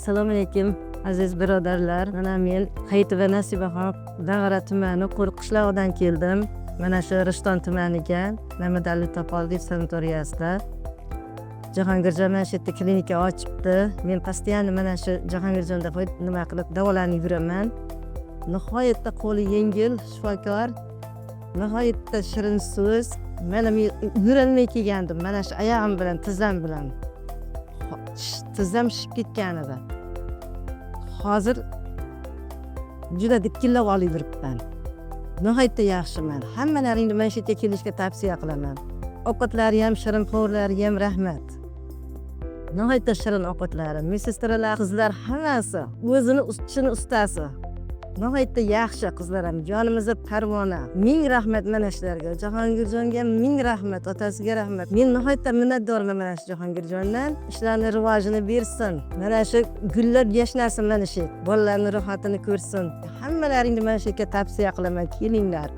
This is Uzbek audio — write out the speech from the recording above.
Assalomu alaykum aziz birodarlar. Mana men Hayitova Nasibaxon Dag'ara tumani Qo'rqishloqdan keldim. Mana shu Rishton tumaniga Mamadali Topoldiyev sanatoriyasida Jahongirjon mana shu yerda klinika ochibdi. Men постоянно mana shu Jahongirjonda nima qilib davolanib yuraman. Nihoyatda qo'li yengil, shifokor, nihoyatda shirin so'z. Mana men yurolmay kelgandim. Mana shu oyog'im bilan, tizzam bilan. Tizzam shishib ketgan edi. Hozir juda dikkillab olib yuribman. Nihoyatda yaxshiman. Hammalaringni mana shu yerga kelishga tavsiya qilaman. Ovqatlari ham shirin, qo'rlari ham rahmat. Nihoyatda shirin ovqatlari. Mesestralar, qizlar hammasi o'zini ishini ustasi. Nihoyatda yaxshi qizlar ham jonimizga parvona. Ming rahmat mana shularga. Jahongirjonga ming rahmat, otasiga rahmat. Men nihoyatda minnatdorman mana shu Jahongirjondan. Ishlarni rivojini bersin. Mana shu gullab yashnasin mana shu. Bolalarning rohatini ko'rsin. Hammalaringni mana shu yerga tavsiya qilaman. Kelinglar.